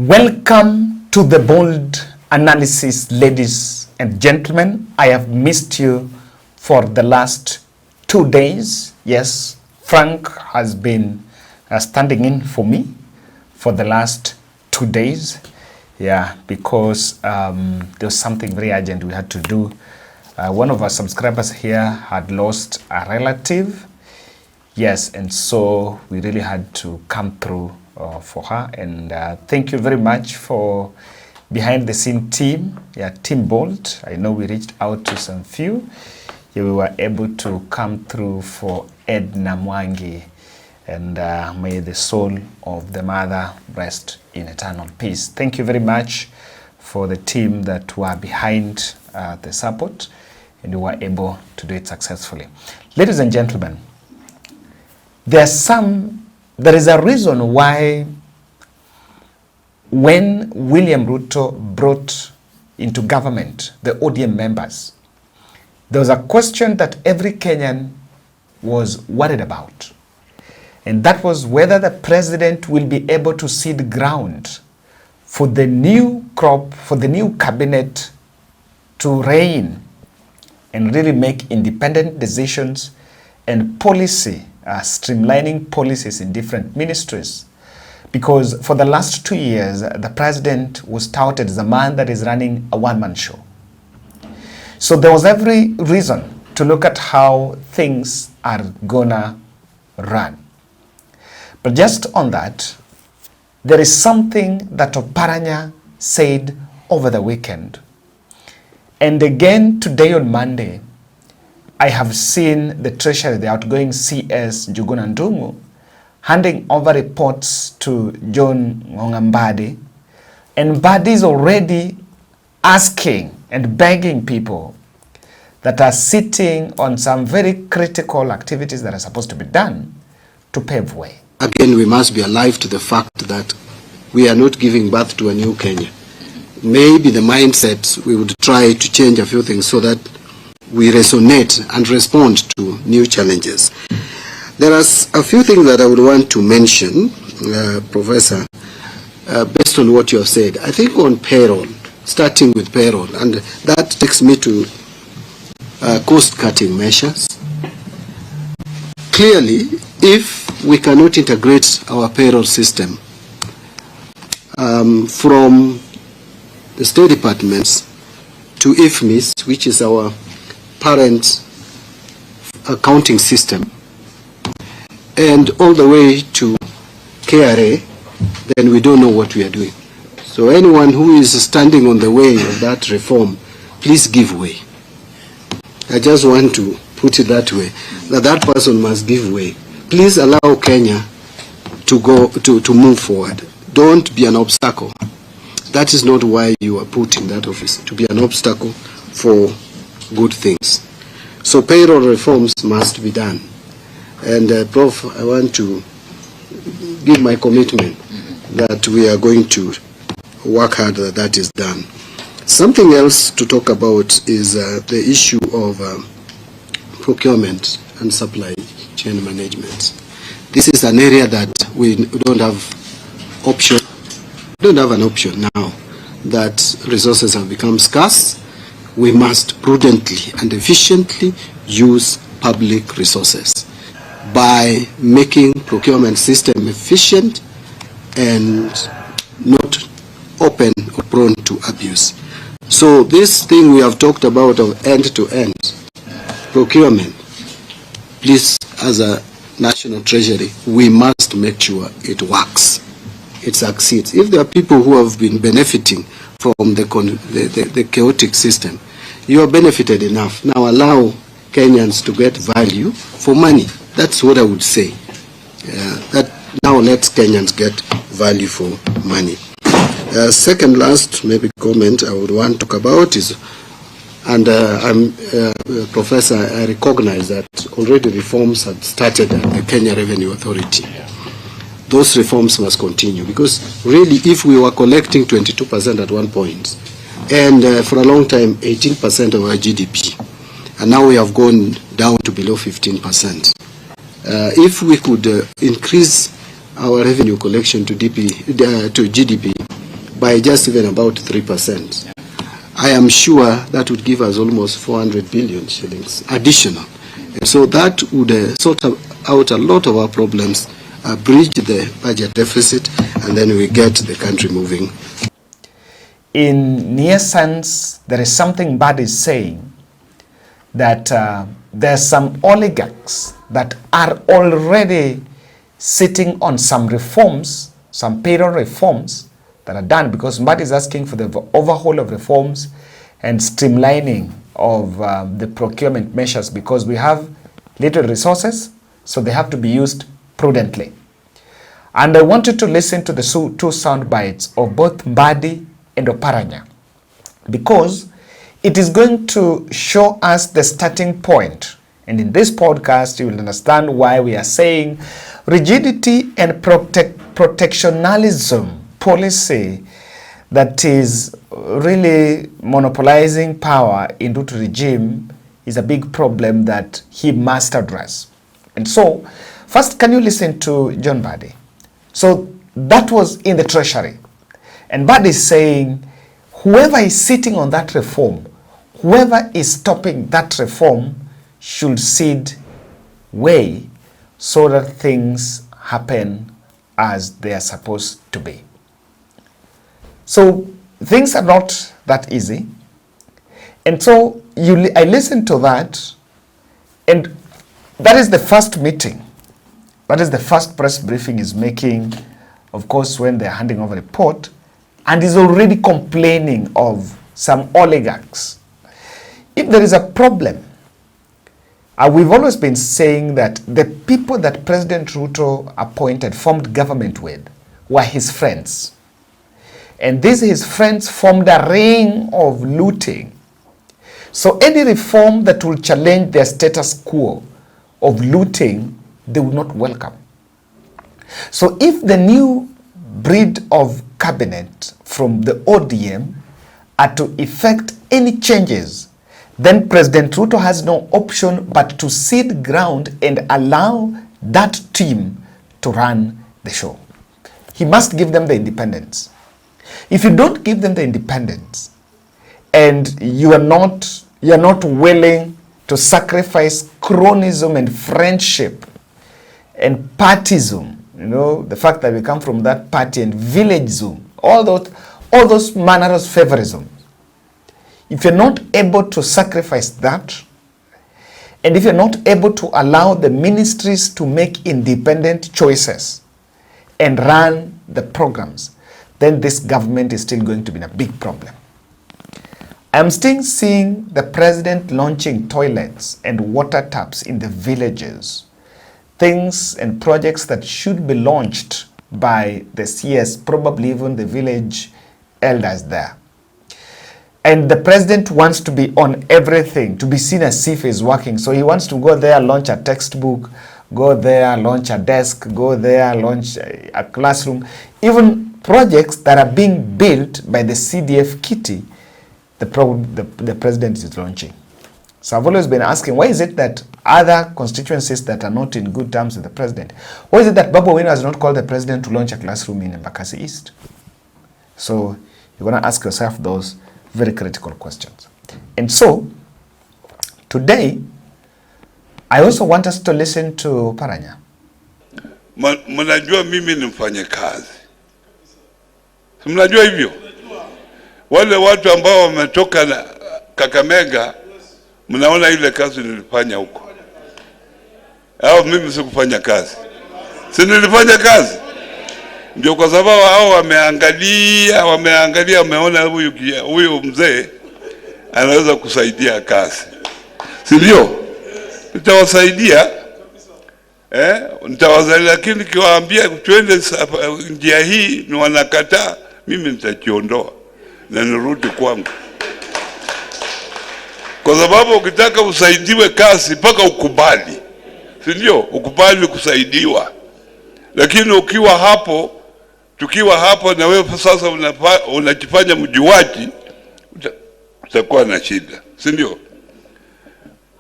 Welcome to the bold analysis, ladies and gentlemen. I have missed you for the last 2 days. Yes, Frank has been standing in for me for the last 2 days. Yeah, because there was something very urgent we had to do. One of our subscribers here had lost a relative. Yes, and so we really had to come through for her. And thank you very much for behind the scene team. Yeah, Team Bolt. I know we reached out to some few. Yeah, we were able to come through for Edna Mwangi. And may the soul of the mother rest in eternal peace. Thank you very much for the team that were behind the support, and we were able to do it successfully. Ladies and gentlemen, there is a reason why when William Ruto brought into government the ODM members, there was a question that every Kenyan was worried about. And that was whether the president will be able to seed ground for the new crop, for the new cabinet to reign and really make independent decisions and policy, streamlining policies in different ministries. Because for the last 2 years, the president was touted as a man that is running a one-man show. So there was every reason to look at how things are gonna run. But just on that, there is something that Oparanya said over the weekend. And again today on Monday, I have seen the Treasury, the outgoing CS Njuguna Ndung'u, handing over reports to John Mbadi. And Mbadi is already asking and begging people that are sitting on some very critical activities that are supposed to be done to pave way. Again, we must be alive to the fact that we are not giving birth to a new Kenya. Maybe the mindset, we would try to change a few things so that we resonate and respond to new challenges. There are a few things that I would want to mention, Professor, based on what you have said. I think on payroll, starting with payroll, and that takes me to cost-cutting measures. Clearly, if we cannot integrate our payroll system from the state departments to IFMIS, which is our parent accounting system, and all the way to KRA, then we don't know what we are doing. So anyone who is standing on the way of that reform, please give way. I just want to put it that way, that person must give way. Please allow Kenya to move forward. Don't be an obstacle. That is not why you are put in that office, to be an obstacle for good things. So payroll reforms must be done. And Prof, I want to give my commitment that we are going to work hard that that is done. Something else to talk about is the issue of procurement and supply chain management. This is an area that we don't have option. We don't have an option now that resources have become scarce. We must prudently and efficiently use public resources by making procurement system efficient and not open or prone to abuse. So this thing we have talked about of end-to-end procurement, please, as a national treasury, we must make sure it works, it succeeds. If there are people who have been benefiting from the chaotic system, you are benefited enough. Now allow Kenyans to get value for money. That's what I would say. That now let Kenyans get value for money. Second last maybe comment I would want to talk about is, and Professor, I recognize that already reforms had started at the Kenya Revenue Authority. Those reforms must continue, because really if we were collecting 22% at one point, and for a long time 18% of our GDP, and now we have gone down to below 15%. If we could increase our revenue collection to GDP by just even about 3%. I am sure that would give us almost 400 billion shillings additional. And so that would sort out a lot of our problems, bridge the budget deficit, and then we get the country moving. In near sense, there is something Mbadi is saying, that there are some oligarchs that are already sitting on some reforms, some payroll reforms that are done, because Mbadi is asking for the overhaul of reforms and streamlining of the procurement measures, because we have little resources, so they have to be used prudently. And I wanted to listen to the two sound bites of both Mbadi and Oparanya, because it is going to show us the starting point. And in this podcast, you will understand why we are saying rigidity and protectionism policy that is really monopolizing power in Ruto regime is a big problem that he must address. And so, first, can you listen to John Mbadi? So that was in the Treasury. And Mbadi is saying, whoever is sitting on that reform, whoever is stopping that reform should cede way so that things happen as they are supposed to be. So things are not that easy. And so I listened to that, and that is the first meeting. That is the first press briefing is making, of course, when they're handing over the report, and is already complaining of some oligarchs. If there is a problem, we've always been saying that the people that President Ruto appointed, formed government with, were his friends. And these his friends formed a ring of looting. So any reform that will challenge their status quo of looting, they will not welcome. So if the new breed of cabinet from the ODM are to effect any changes, then President Ruto has no option but to cede ground and allow that team to run the show. He must give them the independence. If you don't give them the independence and you are not willing to sacrifice cronyism and friendship and partyism, you know, the fact that we come from that party, and villageism, all those manners of favorism, if you're not able to sacrifice that, and if you're not able to allow the ministries to make independent choices and run the programs, then this government is still going to be in a big problem. I'm still seeing the president launching toilets and water taps in the villages, things and projects that should be launched by the CS, probably even the village elders there. And the president wants to be on everything, to be seen as if he's working. So he wants to go there, launch a textbook, go there, launch a desk, go there, launch a classroom. Even projects that are being built by the CDF kitty, the president is launching. So I've always been asking, why is it that other constituencies that are not in good terms with the president, why is it that Babu Owino has not called the president to launch a classroom in Embakasi East? So you're going to ask yourself those very critical questions. And so today, I also want us to listen to Oparanya. Mnajua mimi ni mfanya kazi. Mnajua hivyo? Wale watu ambao wametoka na Kakamega, mnaona ile kazi nilifanya huko. Hao mimi sikufanya kazi. Si nilifanya kazi? Ndio kwa sababu hao wameangalia, wameona huyu mzee anaweza kusaidia kazi. Si ndio? Nitawasaidia. Nitawasaidia, lakini kiwaambia twende njia hii ni wanakataa, mimi nitajiondoa na nirudi kwangu. Kwa sababu ukitaka usaidiwe kazi mpaka ukubali. Si ndio? Ukubali kusaidiwa. Lakini ukiwa hapo, tukiwa hapo na wewe sasa unajifanya mjuaji, utakuwa na shida. Si ndio?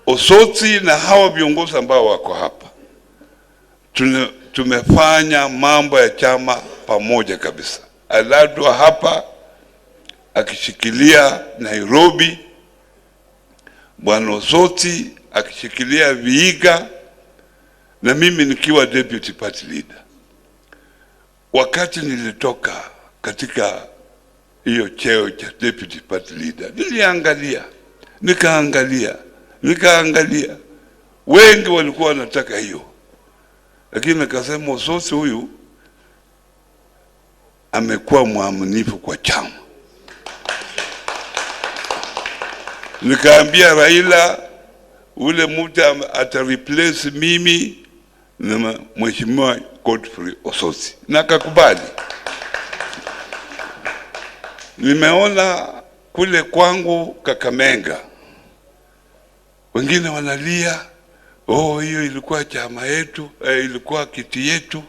Osotsi na hawa viongozi ambao wako hapa, tumefanya mambo ya chama pamoja kabisa. Aladwa hapa, akishikilia Nairobi, Bwana Osoti akishikilia Vihiga, na mimi nikiwa deputy party leader. Wakati nilitoka katika hiyo cheo cha deputy party leader, niliangalia, nikaangalia. Wengi walikuwa wanataka hiyo, lakini nikasema Osoti huyu amekuwa mwaminifu kwa chama. Nikaambia Raila ule mtu ata replace mimi na Mheshimiwa Godfrey Osoti, na akakubali. Nimeona kule kwangu Kakamega wengine wanalia, hiyo ilikuwa chama yetu, ilikuwa kiti yetu,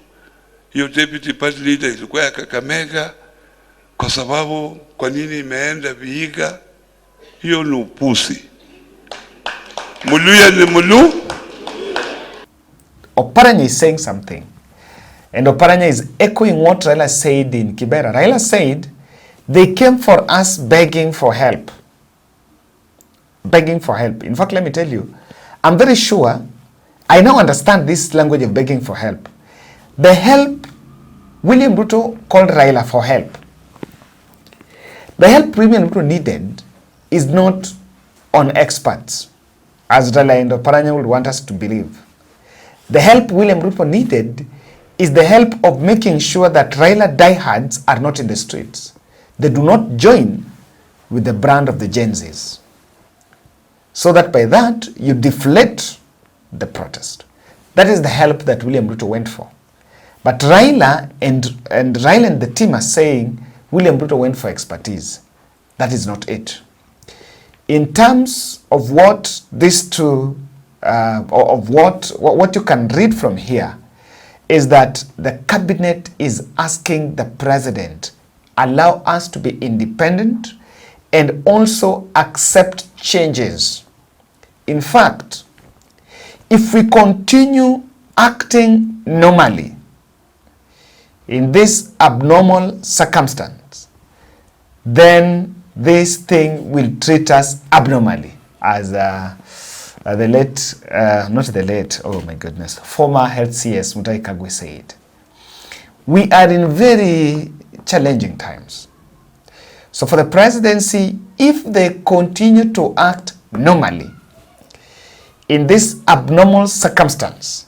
hiyo deputy party leader ilikuwa ya Kakamega, kwa sababu kwa nini imeenda Vihiga? Hiyo ni upusi. Muluya ni mulu. Oparanya is saying something, and Oparanya is echoing what Raila said in Kibera. Raila said, they came for us begging for help. Begging for help. In fact, let me tell you, I'm very sure, I now understand this language of begging for help. The help, William Ruto called Raila for help. The help William Ruto needed is not on experts, as Raila and Oparanya would want us to believe. The help William Ruto needed is the help of making sure that Raila diehards are not in the streets. They do not join with the brand of the Gen Zs. So that by that, you deflate the protest. That is the help that William Ruto went for. But Raila and the team are saying William Ruto went for expertise. That is not it. In terms of what these two, of what you can read from here, is that the cabinet is asking the president, allow us to be independent and also accept changes. In fact, if we continue acting normally in this abnormal circumstance, then this thing will treat us abnormally, as the late, not the late, oh my goodness, former health CS Mutahi Kagwe said. We are in very challenging times. So for the presidency, if they continue to act normally in this abnormal circumstance,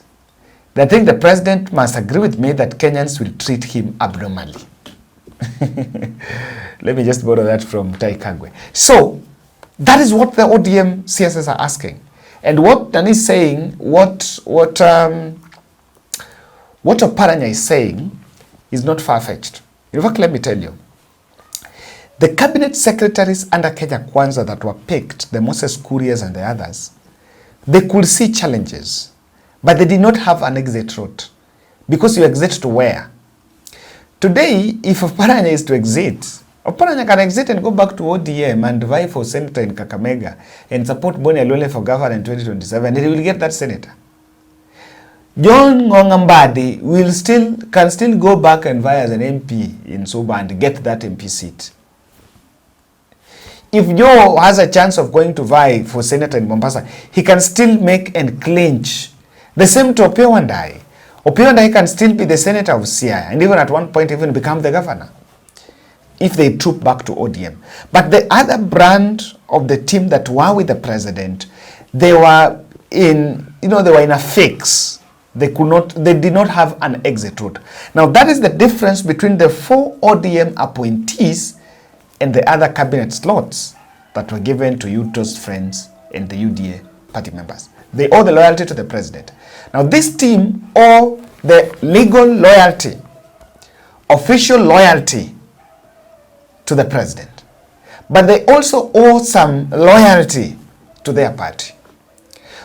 I think the president must agree with me that Kenyans will treat him abnormally. Let me just borrow that from Tai Kagwe. So that is what the ODM CSS are asking. And what Dani is saying, what Oparanya is saying is not far-fetched. In fact, let me tell you, the cabinet secretaries under Kenya Kwanza that were picked, the Moses Kurias and the others, they could see challenges, but they did not have an exit route. Because you exit to where? Today, if Oparanya is to exit, Oparanya can exit and go back to ODM and vie for senator in Kakamega and support Boni Alole for governor in 2027, and he will get that senator. John Mbadi can still go back and vie as an MP in Suba and get that MP seat. If Joe has a chance of going to vie for senator in Mombasa, he can still make and clinch. The same to Opiyo Wandayi. Opiyo Wandayi can still be the senator of Siaya and even at one point even become the governor if they troop back to ODM. But the other brand of the team that were with the president, they were in a fix. They did not have an exit route. Now that is the difference between the 4 ODM appointees and the other cabinet slots that were given to Ruto's friends and the UDA party members. They owe the loyalty to the president. Now this team owe the legal loyalty, official loyalty to the president. But they also owe some loyalty to their party.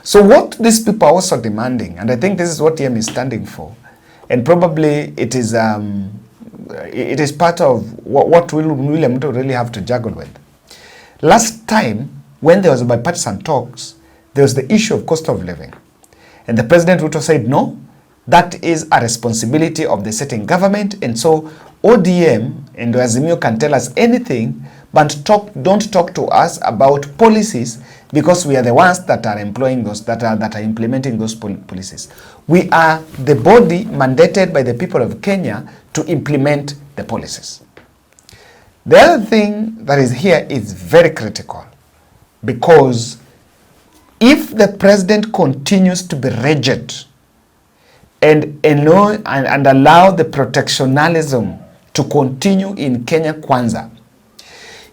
So what these people are also demanding, and I think this is what TM is standing for, and probably it is part of what William Ruto really have to juggle with. Last time, when there was bipartisan talks, there was the issue of cost of living. And the President Ruto said, no, that is a responsibility of the sitting government. And so ODM and Azimio can tell us anything, but don't talk to us about policies, because we are the ones that are employing those, that are implementing those policies. We are the body mandated by the people of Kenya to implement the policies. The other thing that is here is very critical, because if the president continues to be rigid and allow the protectionism to continue in Kenya Kwanza,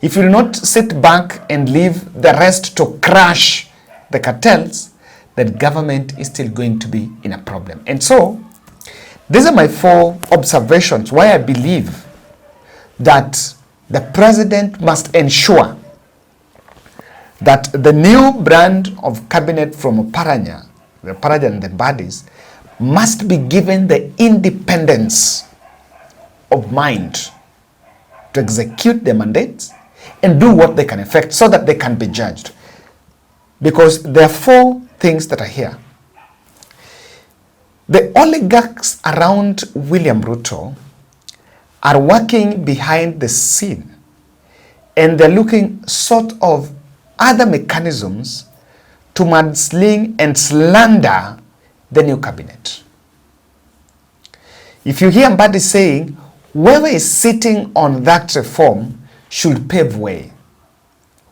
if you will not sit back and leave the rest to crash the cartels, the government is still going to be in a problem. And so, these are my 4 observations why I believe that the president must ensure that the new brand of cabinet from Oparanya, the Oparanya and the Mbadis, must be given the independence of mind to execute their mandates and do what they can effect so that they can be judged. Because there are 4 things that are here. The oligarchs around William Ruto are working behind the scene, and they're looking sort of other mechanisms to mudsling and slander the new cabinet. If you hear Mbadi saying whoever is sitting on that reform should pave way,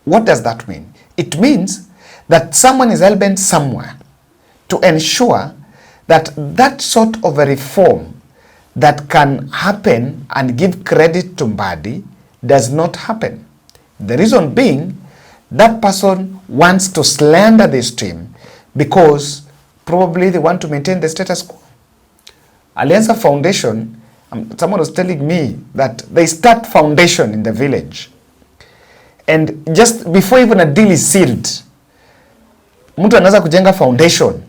what does that mean? It means that someone is hell-bent somewhere to ensure that that sort of a reform that can happen and give credit to Mbadi does not happen. The reason being, that person wants to slander this team because probably they want to maintain the status quo. Alianza Foundation, someone was telling me that they start foundation in the village, and just before even a deal is sealed, mtu anaanza kujenga foundation,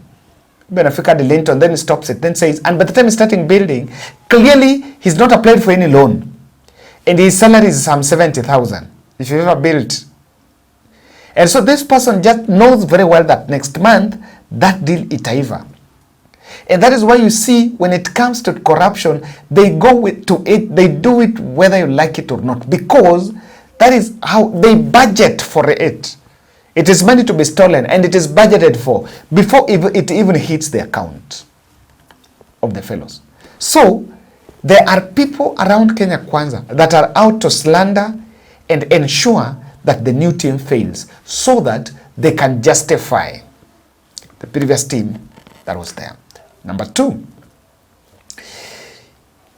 benefika the lintel, then he stops it, then says, and by the time he's starting building, clearly he's not applied for any loan, and his salary is some 70,000 if you ever built. And so this person just knows very well that next month that deal itaiva. And that is why you see when it comes to corruption, they go to it, they do it whether you like it or not, because that is how they budget for it. It is money to be stolen, and it is budgeted for before it even hits the account of the fellows. So there are people around Kenya Kwanza that are out to slander and ensure that the new team fails so that they can justify the previous team that was there. Number 2,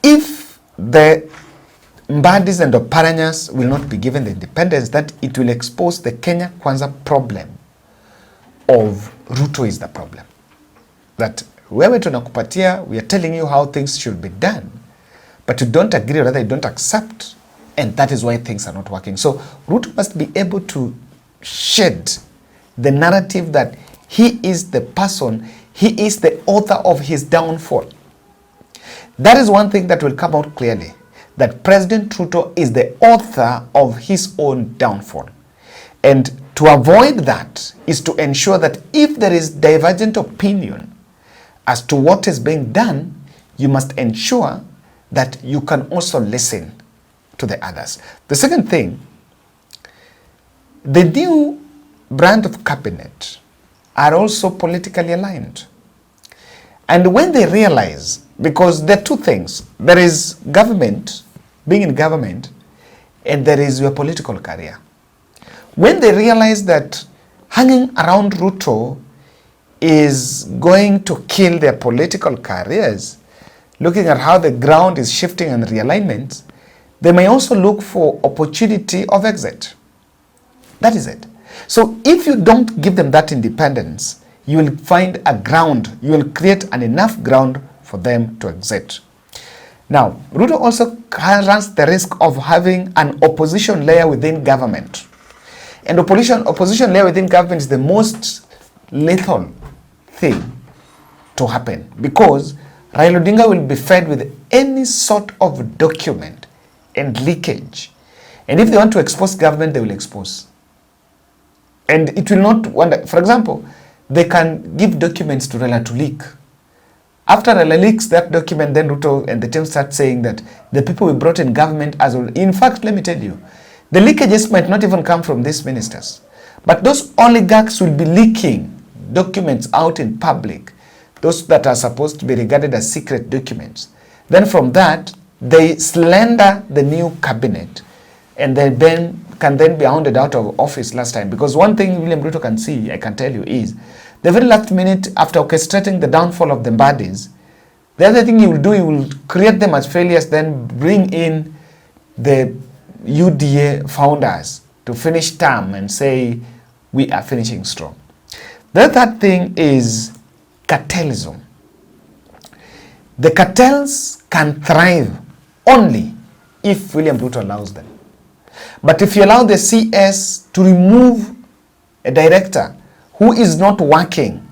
if the Mbadis and Oparanyas will not be given the independence, that it will expose the Kenya Kwanza problem of Ruto is the problem. That wewe tunakupatia, we are telling you how things should be done, but you don't agree or rather you don't accept, and that is why things are not working. So Ruto must be able to shed the narrative that he is the person, he is the author of his downfall. That is one thing that will come out clearly, that President Ruto is the author of his own downfall. And to avoid that is to ensure that if there is divergent opinion as to what is being done, you must ensure that you can also listen to the others. The second thing, the new brand of cabinet are also politically aligned. And when they realize, because there are 2 things, there is government, being in government, and there is your political career. When they realize that hanging around Ruto is going to kill their political careers, looking at how the ground is shifting and realignment, they may also look for opportunity of exit. That is it. So if you don't give them that independence, you will find a ground, you will create an enough ground for them to exit. Now, Ruto also runs the risk of having an opposition layer within government. And opposition layer within government is the most lethal thing to happen, because Raila Odinga will be fed with any sort of document and leakage. And if they want to expose government, they will expose. And it will not wonder. For example, they can give documents to Raila to leak. After Raila leaks that document, then Ruto and the team start saying that the people we brought in government as well. In fact, let me tell you, The leakages might not even come from these ministers, but those oligarchs will be leaking documents out in public, those that are supposed to be regarded as secret documents. Then from that, they slander the new cabinet, and they can then be hounded out of office last time. Because one thing William Ruto can see, I can tell you, is the very last minute after orchestrating the downfall of the Mbadis, the other thing he will do, he will create them as failures, then bring in the UDA founders to finish term and say, we are finishing strong. The third thing is cartelism. The cartels can thrive only if William Ruto allows them. But if you allow the CS to remove a director who is not working,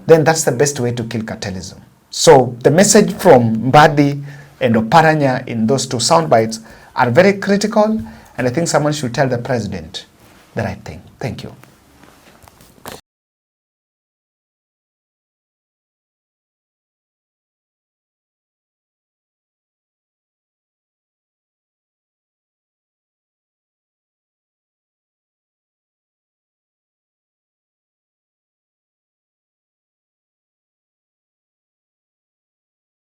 then that's the best way to kill cartelism. So the message from Mbadi and Oparanya in those two soundbites are very critical, and I think someone should tell the president the right thing. Thank you.